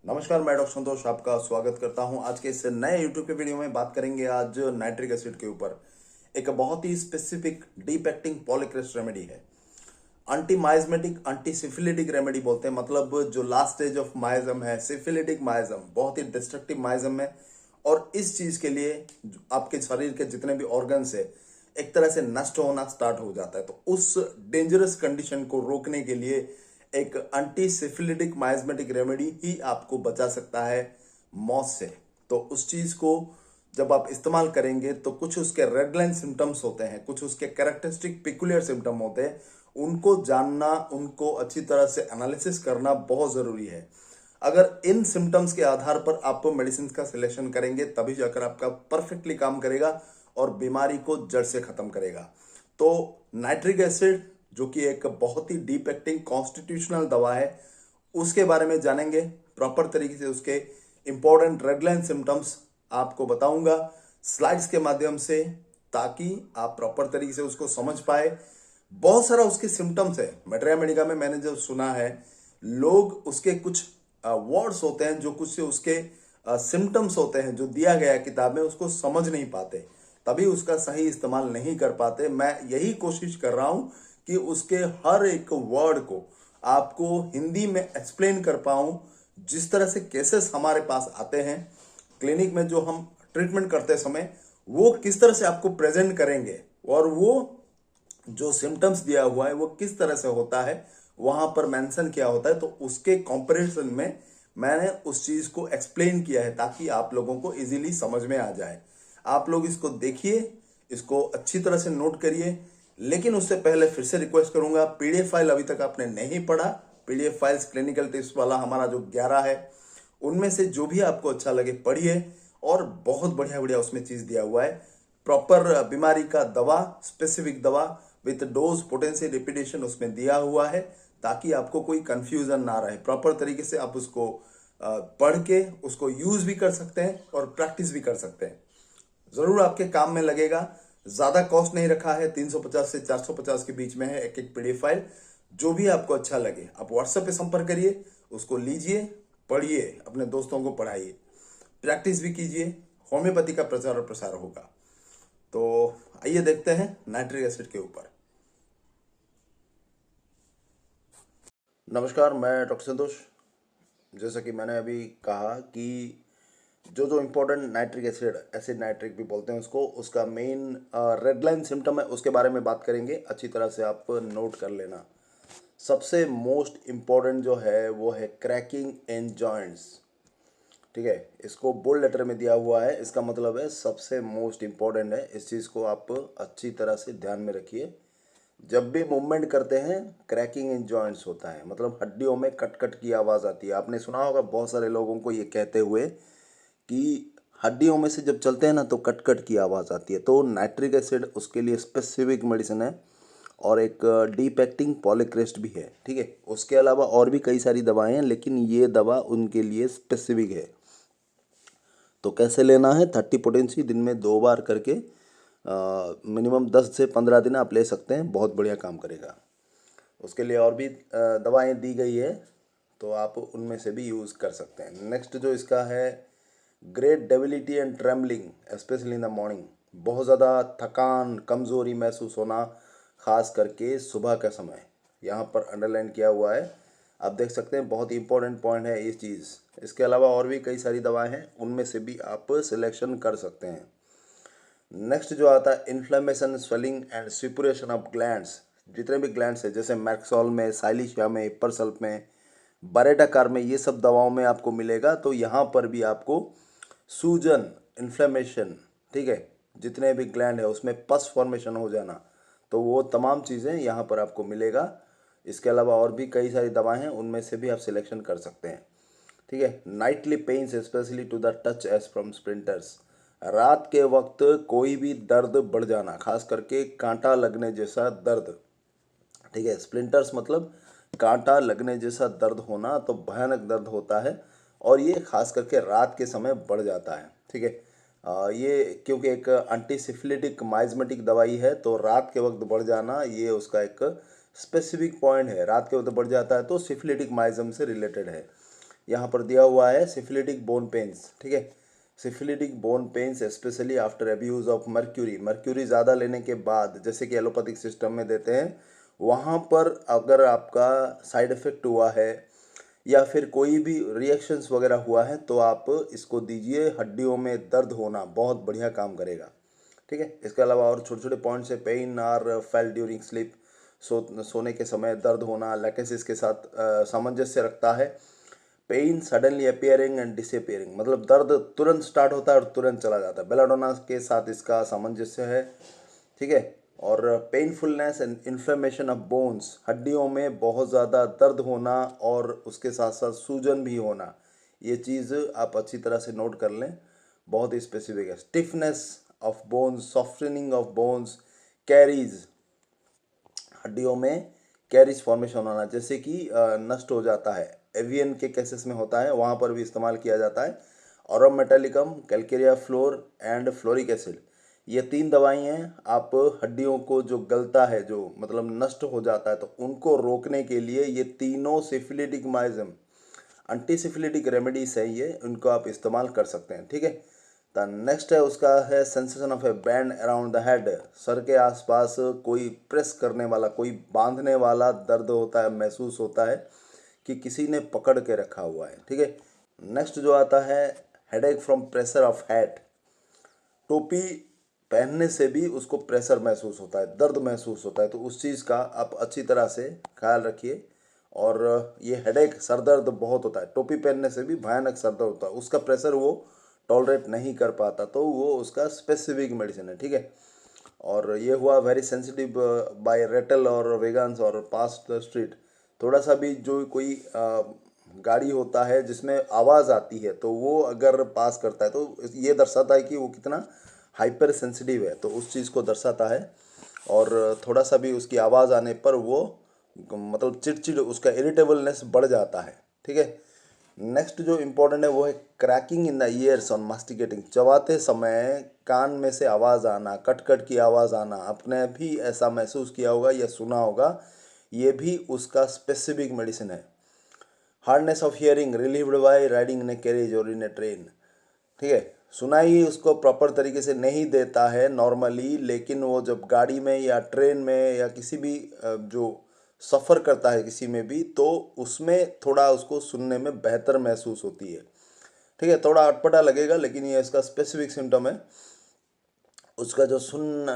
नमस्कार, मैं डॉक्टर संतोष आपका स्वागत करता हूं। आज के इस नए यूट्यूब के वीडियो में बात करेंगे आज नाइट्रिक एसिड के ऊपर। एक बहुत ही specific deep acting polychrest remedy है। Anti miasmatic anti syphilitic remedy बोलते हैं, मतलब जो लास्ट स्टेज ऑफ माइजम है, सिफिलिटिक माइजम बहुत ही डिस्ट्रक्टिव माइजम है। और इस चीज के लिए आपके शरीर के जितने भी ऑर्गन्स है एक तरह से नष्ट होना स्टार्ट हो जाता है। तो उस डेंजरस कंडीशन को रोकने के लिए एक एंटी सिफिलिटिक माइजमेटिक रेमेडी ही आपको बचा सकता है मौत से। तो उस चीज को जब आप इस्तेमाल करेंगे तो कुछ उसके रेड लाइन सिम्टम्स होते हैं, कुछ उसके कैरेक्टरिस्टिक पिकुलियर सिम्टम होते हैं, उनको जानना, उनको अच्छी तरह से एनालिसिस करना बहुत जरूरी है। अगर इन सिम्टम्स के आधार पर आप मेडिसिन का सिलेक्शन करेंगे तभी जाकर आपका परफेक्टली काम करेगा और बीमारी को जड़ से खत्म करेगा। तो नाइट्रिक एसिड जो कि एक बहुत ही डीप एक्टिंग कॉन्स्टिट्यूशनल दवा है, उसके बारे में जानेंगे प्रॉपर तरीके से। उसके इंपॉर्टेंट रेड लाइन सिम्टम्स आपको बताऊंगा स्लाइड्स के माध्यम से, ताकि आप प्रॉपर तरीके से उसको समझ पाए। बहुत सारा उसके सिम्टम्स है। मेट्रिया मेडिका में मैंने जो सुना है, लोग उसके कुछ वर्ड्स होते हैं, जो कुछ उसके सिम्टम्स होते हैं जो दिया गया है किताब में, उसको समझ नहीं पाते, तभी उसका सही इस्तेमाल नहीं कर पाते। मैं यही कोशिश कर रहा हूं कि उसके हर एक वर्ड को आपको हिंदी में एक्सप्लेन कर पाऊं। जिस तरह से केसेस हमारे पास आते हैं क्लिनिक में, जो हम ट्रीटमेंट करते समय, वो किस तरह से आपको प्रेजेंट करेंगे और वो जो सिम्टम्स दिया हुआ है वो किस तरह से होता है, वहां पर मेंशन किया होता है। तो उसके कंपैरिजन में मैंने उस चीज को एक्सप्लेन किया है ताकि आप लोगों को इजीली समझ में आ जाए। आप लोग इसको देखिए, इसको अच्छी तरह से नोट करिए। लेकिन उससे पहले फिर से रिक्वेस्ट करूंगा, पीडीएफ फाइल अभी तक आपने नहीं पढ़ा, पीडीएफ फाइल्स क्लिनिकल टिप्स वाला हमारा जो 11 है, उनमें से जो भी आपको अच्छा लगे पढ़िए। और बहुत बढ़िया बढ़िया उसमें चीज दिया हुआ है, प्रॉपर बीमारी का दवा, स्पेसिफिक दवा विथ डोज पोटेंशियल रिपीटेशन उसमें दिया हुआ है, ताकि आपको कोई कंफ्यूजन ना रहे। प्रॉपर तरीके से आप उसको पढ़ के उसको यूज भी कर सकते हैं और प्रैक्टिस भी कर सकते हैं। जरूर आपके काम में लगेगा। ज्यादा कॉस्ट नहीं रखा है, 350 से 450 के बीच में है एक एक पीडीएफ फाइल। जो भी आपको अच्छा लगे आप व्हाट्सएप पे संपर्क करिए, उसको लीजिए, पढ़िए, अपने दोस्तों को पढ़ाइए, प्रैक्टिस भी कीजिए। होम्योपैथी का प्रचार और प्रसार होगा। तो आइए देखते हैं नाइट्रिक एसिड के ऊपर। नमस्कार, मैं डॉक्टर संतोष। जैसा कि मैंने अभी कहा कि जो जो important nitric acid, acid nitric भी बोलते हैं उसको, उसका मेन रेड लाइन सिम्टम है, उसके बारे में बात करेंगे। अच्छी तरह से आप नोट कर लेना। सबसे मोस्ट इम्पोर्टेंट जो है वो है क्रैकिंग इन जॉइंट्स। ठीक है, इसको बोल्ड लेटर में दिया हुआ है, इसका मतलब है सबसे मोस्ट इम्पोर्टेंट है। इस चीज़ को आप अच्छी तरह से ध्यान में रखिए। जब भी मूवमेंट करते हैं क्रैकिंग इन जॉइंट्स होता है, मतलब हड्डियों में कट कट की आवाज़ आती है। आपने सुना होगा बहुत सारे लोगों को ये कहते हुए कि हड्डियों में से जब चलते हैं ना तो कट कट की आवाज़ आती है। तो नाइट्रिक एसिड उसके लिए स्पेसिफिक मेडिसिन है, और एक डीप एक्टिंग पॉलीक्रेस्ट भी है। ठीक है, उसके अलावा और भी कई सारी दवाएं हैं, लेकिन ये दवा उनके लिए स्पेसिफिक है। तो कैसे लेना है? 30 पोटेंसी दिन में 2 बार करके मिनिमम 10 से 15 दिन आप ले सकते हैं, बहुत बढ़िया काम करेगा। उसके लिए और भी दवाएं दी गई है, तो आप उनमें से भी यूज़ कर सकते हैं। नेक्स्ट जो इसका है, great debility and trembling specially in the morning. बहुत ज़्यादा थकान, कमज़ोरी महसूस होना, खास करके सुबह का समय, यहाँ पर अंडरलाइन किया हुआ है। आप देख सकते हैं, बहुत ही इंपॉर्टेंट पॉइंट है ये चीज़। इसके अलावा और भी कई सारी दवाएं हैं, उनमें से भी आप सिलेक्शन कर सकते हैं। नेक्स्ट जो आता है, inflammation, swelling and suppuration of glands. जितने भी ग्लैंड्स हैं, जैसे मैक्सॉल में, साइलिशिया में, इपरसल्फ में, बरेटाकार में, ये सब दवाओं में आपको मिलेगा। तो यहाँ पर भी आपको सूजन, इन्फ्लेमेशन, ठीक है, जितने भी ग्लैंड है उसमें पस फॉर्मेशन हो जाना, तो वो तमाम चीज़ें यहाँ पर आपको मिलेगा। इसके अलावा और भी कई सारी दवाएं हैं, उनमें से भी आप सिलेक्शन कर सकते हैं। ठीक है, nightly pains specially to the touch as from splinters. रात के वक्त कोई भी दर्द बढ़ जाना, खास करके कांटा लगने जैसा दर्द। ठीक है, स्प्लिंटर्स मतलब कांटा लगने जैसा दर्द होना, तो भयानक दर्द होता है, और ये खास करके रात के समय बढ़ जाता है। ठीक है, ये क्योंकि एक एंटीसिफिलिटिक माइजमेटिक दवाई है, तो रात के वक्त बढ़ जाना ये उसका एक स्पेसिफिक पॉइंट है। रात के वक्त बढ़ जाता है तो सिफिलिटिक माइजम से रिलेटेड है। यहाँ पर दिया हुआ है सिफिलिटिक बोन पेन्स, ठीक है। Syphilitic bone pains specially after abuse of mercury, mercury ज़्यादा लेने के बाद, जैसे कि एलोपैथिक सिस्टम में देते हैं, वहाँ पर अगर आपका साइड इफ़ेक्ट हुआ है या फिर कोई भी रिएक्शंस वगैरह हुआ है तो आप इसको दीजिए। हड्डियों में दर्द होना बहुत बढ़िया काम करेगा, ठीक है। इसके अलावा और छोटे छोटे पॉइंट्स है, pain are felt during sleep, सोने के समय दर्द होना लैकेसिस के साथ सामंजस्य रखता है। Pain suddenly appearing and disappearing, मतलब दर्द तुरंत स्टार्ट होता है और तुरंत चला जाता है, बेलाडोना के साथ इसका सामंजस्य है, ठीक है। और पेनफुलनेस एंड इन्फ्लेमेशन ऑफ बोन्स, हड्डियों में बहुत ज़्यादा दर्द होना और उसके साथ साथ सूजन भी होना, ये चीज़ आप अच्छी तरह से नोट कर लें, बहुत ही स्पेसिफिक है। Stiffness of bones, softening of bones, carries, हड्डियों में कैरिज फॉर्मेशन होना, जैसे कि नष्ट हो जाता है, एवियन के केसेस में होता है, वहाँ पर भी इस्तेमाल किया जाता है। Aurum metallicum, Calcarea floor and fluoric acid, ये 3 दवाई हैं। आप हड्डियों को जो गलता है, जो मतलब नष्ट हो जाता है, तो उनको रोकने के लिए ये तीनों सिफिलिटिक माइजम एंटीसिफिलिटिक रेमेडीज है, ये उनको आप इस्तेमाल कर सकते हैं, ठीक है। द नेक्स्ट है उसका है sensation of A band around the head, sir के आसपास कोई प्रेस करने वाला, कोई बांधने वाला दर्द होता है, महसूस होता है कि किसी ने पकड़ के रखा हुआ है, ठीक है। नेक्स्ट जो आता है headache from pressure of head, टोपी पहनने से भी उसको प्रेशर महसूस होता है, दर्द महसूस होता है, तो उस चीज़ का आप अच्छी तरह से ख्याल रखिए। और ये हेडेक, सर दर्द बहुत होता है, टोपी पहनने से भी भयानक सर दर्द होता है, उसका प्रेशर वो टॉलरेट नहीं कर पाता, तो वो उसका स्पेसिफिक मेडिसिन है, ठीक है। और ये हुआ वेरी सेंसिटिव बाय रेटल और वेगान्स और पास द स्ट्रीट, थोड़ा सा भी जो कोई गाड़ी होता है जिसमें आवाज़ आती है तो वो अगर पास करता है तो ये दर्शाता है कि वो कितना हाइपर सेंसिटिव है, तो उस चीज़ को दर्शाता है। और थोड़ा सा भी उसकी आवाज़ आने पर वो मतलब चिड़चिड़, उसका इरिटेबलनेस बढ़ जाता है, ठीक है। नेक्स्ट जो इम्पोर्टेंट है वो है cracking in the ears on masticating, चबाते समय कान में से आवाज़ आना, कट कट की आवाज़ आना, आपने भी ऐसा महसूस किया होगा या सुना होगा, ये भी उसका स्पेसिफिक मेडिसिन है। Hardness of hearing relieved by riding in A carriage और इन ए ट्रेन, ठीक है। सुनाई उसको प्रॉपर तरीके से नहीं देता है नॉर्मली, लेकिन वो जब गाड़ी में या ट्रेन में या किसी भी जो सफ़र करता है किसी में भी, तो उसमें थोड़ा उसको सुनने में बेहतर महसूस होती है, ठीक है। थोड़ा अटपटा लगेगा लेकिन ये इसका स्पेसिफिक सिम्टम है। उसका जो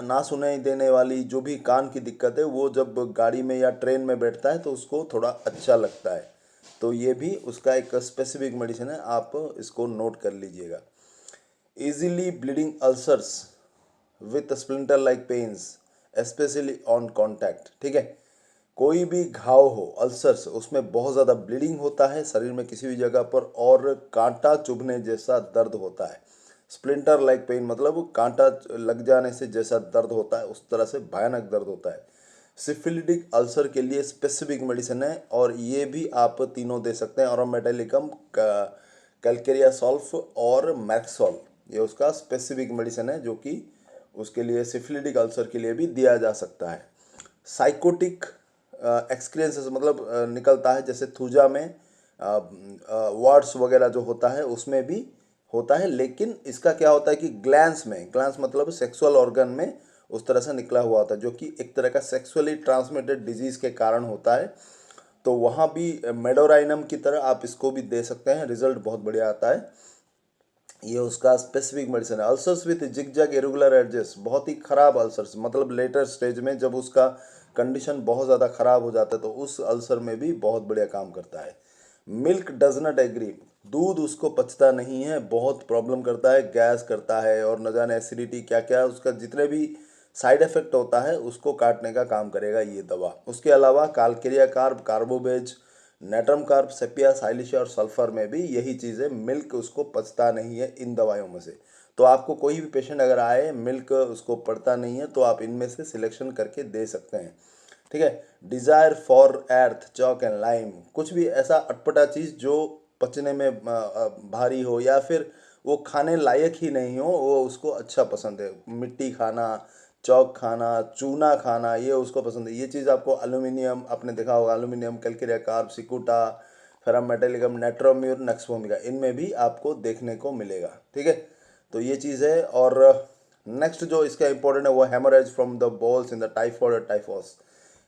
ना सुनाई देने वाली जो भी कान की दिक्कत है, वो जब गाड़ी में या ट्रेन में बैठता है तो उसको थोड़ा अच्छा लगता है, तो ये भी उसका एक स्पेसिफिक मेडिसिन है, आप इसको नोट कर लीजिएगा। easily bleeding ulcers with splinter like pains especially on contact, ठीक है। कोई भी घाव हो, अल्सर्स, उसमें बहुत ज़्यादा ब्लीडिंग होता है शरीर में किसी भी जगह पर, और कांटा चुभने जैसा दर्द होता है। स्प्लिंटर लाइक पेन मतलब कांटा लग जाने से जैसा दर्द होता है, उस तरह से भयानक दर्द होता है। सिफिलिटिक अल्सर के लिए स्पेसिफिक मेडिसिन है और ये भी आप तीनों दे सकते हैं, ऑरोमेटालिकम, कैलकेरिया सॉल्फ और मैक्सॉल, ये उसका स्पेसिफिक मेडिसिन है जो कि उसके लिए सिफिलिटिक अल्सर के लिए भी दिया जा सकता है। साइकोटिक एक्सपीरियंसेस मतलब निकलता है, जैसे थूजा में वार्ड्स वगैरह जो होता है उसमें भी होता है, लेकिन इसका क्या होता है कि ग्लैंस में, ग्लैंस मतलब सेक्सुअल ऑर्गन में उस तरह से निकला हुआ होता है, जो कि एक तरह का सेक्सुअली ट्रांसमिटेड डिजीज़ के कारण होता है, तो वहाँ भी मेडोराइनम की तरह आप इसको भी दे सकते हैं, रिजल्ट बहुत बढ़िया आता है। ये उसका स्पेसिफिक मेडिसिन है। Ulcers with zigzag irregular edges, बहुत ही खराब अल्सर्स, मतलब लेटर स्टेज में जब उसका कंडीशन बहुत ज़्यादा ख़राब हो जाता है तो उस अल्सर में भी बहुत बढ़िया काम करता है। मिल्क डज नॉट एग्री, दूध उसको पचता नहीं है, बहुत प्रॉब्लम करता है, गैस करता है और न जाने एसिडिटी क्या क्या, उसका जितने भी साइड इफेक्ट होता है उसको काटने का काम करेगा ये दवा। उसके अलावा calcarea carb, carbo veg, natrum carb, sepia, silicea और सल्फर में भी यही चीज़ें, मिल्क उसको पचता नहीं है इन दवाइयों में से। तो आपको कोई भी पेशेंट अगर आए मिल्क उसको पड़ता नहीं है तो आप इनमें से सिलेक्शन करके दे सकते हैं, ठीक है। Desire for earth, chalk and lime, कुछ भी ऐसा अटपटा चीज़ जो पचने में भारी हो या फिर वो खाने लायक ही नहीं हो, वो उसको अच्छा पसंद है। मिट्टी खाना, चौक खाना, चूना खाना, ये उसको पसंद है। ये चीज़ आपको एल्यूमिनियम, आपने देखा होगा aluminium, calcarea carb, cicuta, ferrum metallicum, natrum mur, nux vomica, इनमें भी आपको देखने को मिलेगा। ठीक है, तो ये चीज़ है। और नेक्स्ट जो इसका इंपॉर्टेंट है वो haemorrhage from the balls in the typhoid और टाइफॉस।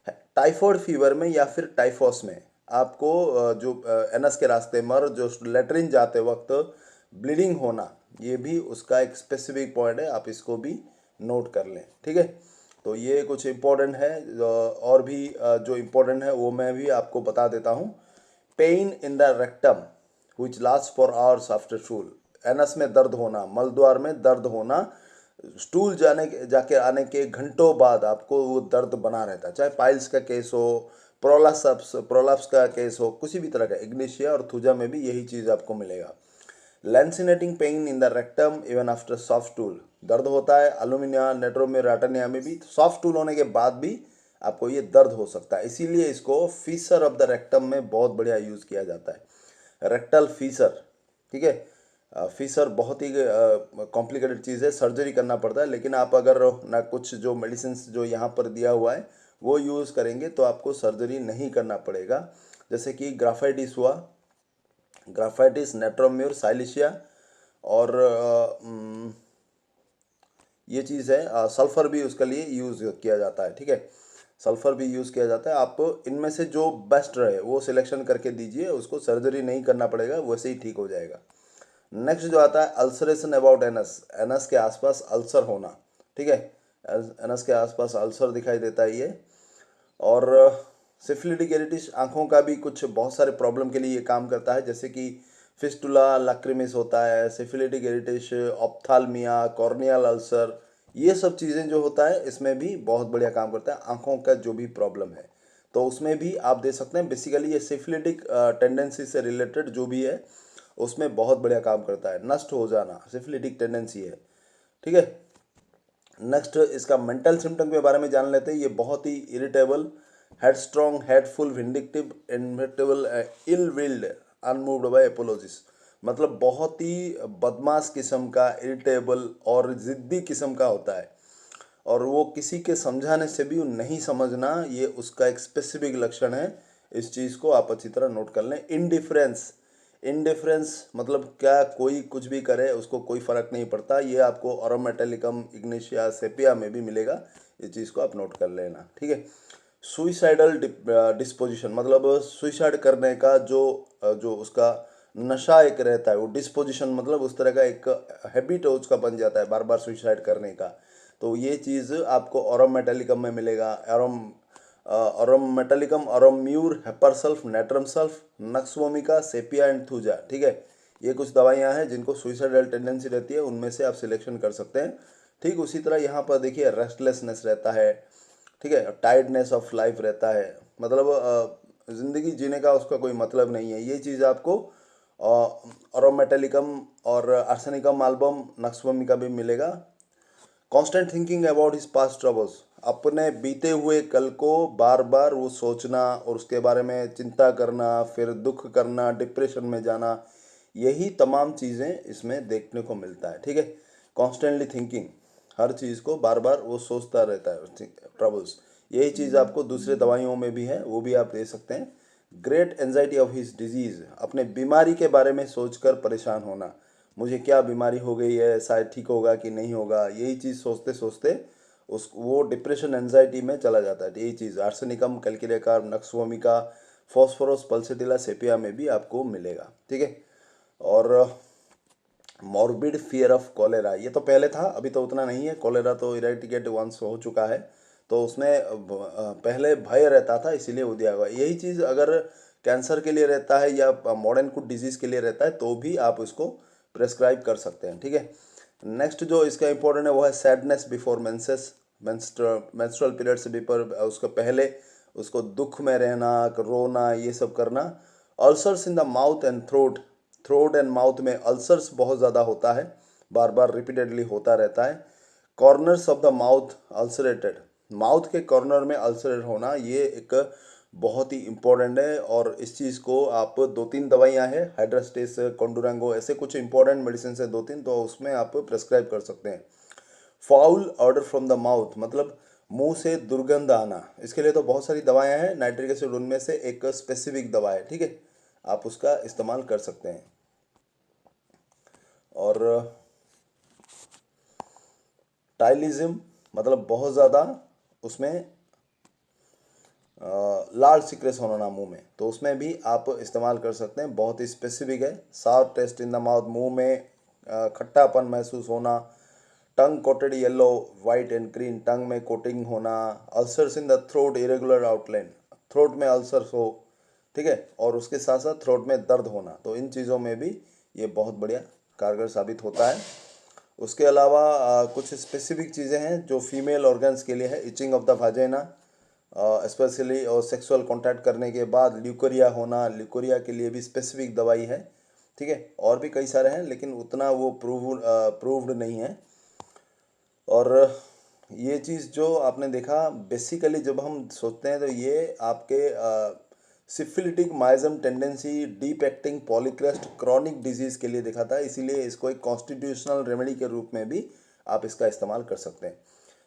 टाइफॉइड फीवर में या फिर टाइफॉस में आपको जो एनस के रास्ते में और जो लेटरिन जाते वक्त ब्लीडिंग होना, ये भी उसका एक स्पेसिफिक पॉइंट है, आप इसको भी नोट कर लें। ठीक है, तो ये कुछ इम्पोर्टेंट है। और भी जो इम्पोर्टेंट है वो मैं भी आपको बता देता हूँ। Pen in the rectum which last for hours after stool, anus में दर्द होना, मलद्वार में दर्द होना, स्टूल जाके आने के घंटों बाद आपको वो दर्द बना रहता है, चाहे पाइल्स का केस हो, प्रोलाप्स का केस हो, किसी भी तरह का, इग्निशिया और थूजा में भी यही चीज़ आपको मिलेगा। Lancinating pain in the rectum even after soft stool, दर्द होता है अल्यूमिनिया, नेट्रोमेराटनिया में भी, सॉफ्ट टूल होने के बाद भी आपको ये दर्द हो सकता है। इसीलिए इसको फीसर ऑफ द रेक्टम में बहुत बढ़िया यूज़ किया जाता है, रेक्टल फीसर। ठीक है, फीसर बहुत ही कॉम्प्लिकेटेड चीज़ है, सर्जरी करना पड़ता है, लेकिन आप अगर ना कुछ जो मेडिसिन जो यहाँ पर दिया हुआ है वो यूज़ करेंगे तो आपको सर्जरी नहीं करना पड़ेगा। जैसे कि ग्राफाइटिस हुआ, ग्राफाइटिस, नेट्रोम्यूर, साइलिशिया, और ये चीज़ है, सल्फ़र भी उसके लिए यूज़ किया जाता है। ठीक है, सल्फ़र भी यूज़ किया जाता है। आप इनमें से जो बेस्ट रहे वो सिलेक्शन करके दीजिए, उसको सर्जरी नहीं करना पड़ेगा, वैसे ही ठीक हो जाएगा। नेक्स्ट जो आता है अल्सरेशन अबाउट एनस, एनस के आसपास अल्सर होना। ठीक है, एनस के आसपास अल्सर दिखाई देता है ये। और सिफिलिटिक इरिटिस, आँखों का भी कुछ बहुत सारे प्रॉब्लम के लिए ये काम करता है, जैसे कि फिस्टुला लैक्रिमिस होता है, सिफिलिटिक इरिटिस, ऑप्थाल्मिया, कॉर्नियल अल्सर, ये सब चीज़ें जो होता है इसमें भी बहुत बढ़िया काम करता है। आँखों का जो भी प्रॉब्लम है तो उसमें भी आप दे सकते हैं। बेसिकली ये सिफिलिटिक टेंडेंसी से रिलेटेड जो भी है उसमें बहुत बढ़िया काम करता है, नष्ट हो जाना सिफिलिटिक टेंडेंसी है। ठीक है, नेक्स्ट इसका मेंटल सिम्टम के बारे में जान लेते हैं। ये बहुत ही इरिटेबल, हेडस्ट्रॉन्ग, हेडफुल, विंडिक्टिव, इनविटेबल, इल विल्ड, अनमूव्ड बाय एपोलॉजिस, मतलब बहुत ही बदमाश किस्म का, इरिटेबल और ज़िद्दी किस्म का होता है, और वो किसी के समझाने से भी नहीं समझना, ये उसका एक स्पेसिफिक लक्षण है। इस चीज़ को आप अच्छी तरह नोट कर लें। इनडिफरेंस, इनडिफरेंस मतलब क्या, कोई कुछ भी करे उसको कोई फ़र्क नहीं पड़ता, ये आपको ऑरोमेटेलिकम, इग्निशिया, सेपिया में भी मिलेगा, इस चीज़ को आप नोट कर लेना। ठीक है, सुइसाइडल डिस्पोजिशन, मतलब सुइसाइड करने का जो उसका नशा एक रहता है, वो डिस्पोजिशन मतलब उस तरह का एक हैबिट उसका बन जाता है बार बार सुइसाइड करने का, तो ये चीज़ आपको ऑरम मेटालिकम में मिलेगा। Aurum metallicum, aurum mur, hepar sulph, natrum sulph, nux vomica, sepia and thuja. ठीक है, ये कुछ दवाइयाँ हैं जिनको सुइसाइडल टेंडेंसी रहती है, उनमें से आप सिलेक्शन कर सकते हैं। ठीक उसी तरह यहाँ पर देखिए रेस्टलेसनेस रहता है। ठीक है, टायर्डनेस ऑफ लाइफ रहता है, मतलब ज़िंदगी जीने का उसका कोई मतलब नहीं है। ये चीज़ आपको ऑरोमेटेलिकम और आर्सेनिकम एल्बम, नक्सवोमिका भी मिलेगा। Constant thinking about his past troubles, अपने बीते हुए कल को बार बार वो सोचना और उसके बारे में चिंता करना, फिर दुख करना, डिप्रेशन में जाना, यही तमाम चीज़ें इसमें देखने को मिलता है। ठीक है, कॉन्स्टेंटली थिंकिंग, हर चीज़ को बार बार वो सोचता रहता है, ट्रबल्स, यही चीज़ आपको दूसरे दवाइयों में भी है, वो भी आप दे सकते हैं। Great anxiety of his disease, अपने बीमारी के बारे में सोचकर परेशान होना, मुझे क्या बीमारी हो गई है, शायद ठीक होगा कि नहीं होगा, यही चीज़ सोचते सोचते वो डिप्रेशन एंजाइटी में चला जाता है। यही चीज़ आर्सेनिकम, कैलकुलेटर, नक्सवोमिका, फॉस्फोरस, पल्सेटिला, सेपिया में भी आपको मिलेगा। ठीक है, और मॉर्बिड फियर ऑफ कॉलेरा, ये तो पहले था, अभी तो उतना नहीं है, कॉलेरा तो इरेडिकेट वंस हो चुका है, तो उसमें पहले भय रहता था, इसीलिए वो दिया हुआ। यही चीज़ अगर कैंसर के लिए रहता है या मॉडर्न कुछ डिजीज़ के लिए रहता है तो भी आप उसको प्रेस्क्राइब कर सकते हैं। ठीक है, नेक्स्ट जो इसका इंपॉर्टेंट है वो है sadness before menses, menstrual period से बिफोर, उसको पहले उसको दुख में रहना, रोना, ये सब करना। Ulcers in the mouth and throat, throat and mouth में अल्सर्स बहुत ज़्यादा होता है, बार बार रिपीटेडली होता रहता है। Corners of the mouth ulcerated, mouth के कॉर्नर में अल्सरेट होना, ये एक बहुत ही इंपॉर्टेंट है, और इस चीज़ को आप 2-3 दवाइयाँ हैं, हाइड्रास्टेस, कोंडुरांगो, ऐसे कुछ इंपॉर्टेंट मेडिसिन है 2-3, तो उसमें आप प्रेस्क्राइब कर सकते हैं। Foul order from the mouth, मतलब मुंह से दुर्गंध आना, इसके लिए तो बहुत सारी दवाएं हैं, नाइट्रिक एसिड उनमें से एक स्पेसिफिक दवा है। ठीक है, आप उसका इस्तेमाल कर सकते हैं। और टाइलिज्म मतलब बहुत ज़्यादा उसमें लाल सिक्रेस होना ना मुंह में, तो उसमें भी आप इस्तेमाल कर सकते हैं। बहुत ही स्पेसिफिक है। Sour taste in the mouth, मुंह में खट्टापन महसूस होना, tongue coated yellow white and green, tongue में कोटिंग होना, ulcers in the throat, irregular outline, throat में अल्सर्स हो, ठीक है, और उसके साथ साथ थ्रोट में दर्द होना, तो इन चीज़ों में भी ये बहुत बढ़िया कारगर साबित होता है। उसके अलावा कुछ स्पेसिफिक चीज़ें हैं जो फीमेल ऑर्गन्स के लिए है। इचिंग ऑफ द वाजाइना स्पेशली, और सेक्सुअल कांटेक्ट करने के बाद ल्यूकोरिया होना, ल्यूकोरिया के लिए भी स्पेसिफिक दवाई है, ठीक है। और भी कई सारे हैं लेकिन उतना वो प्रूव्ड नहीं है। और ये चीज़ जो आपने देखा, बेसिकली जब हम सोचते हैं तो ये आपके syphilitic miasm tendency deep acting polycrest chronic disease के लिए देखा था, इसीलिए इसको एक कॉन्स्टिट्यूशनल रेमेडी के रूप में भी आप इसका इस्तेमाल कर सकते हैं।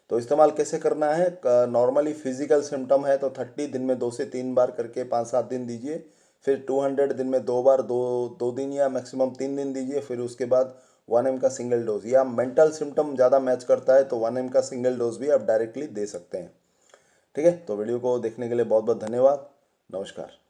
तो इस्तेमाल कैसे करना है? नॉर्मली फिजिकल सिम्टम है तो 30 दिन में 2 से 3 बार करके 5-7 दिन दीजिए। फिर 200 दिन में 2 बार, दो दिन या मैक्सिमम 3 दिन दीजिए। फिर उसके बाद 1 mg का सिंगल डोज, या मेंटल सिम्टम ज़्यादा मैच करता है तो 1 mg का सिंगल डोज भी आप डायरेक्टली दे सकते हैं, ठीक है। तो वीडियो को देखने के लिए बहुत बहुत धन्यवाद। नमस्कार।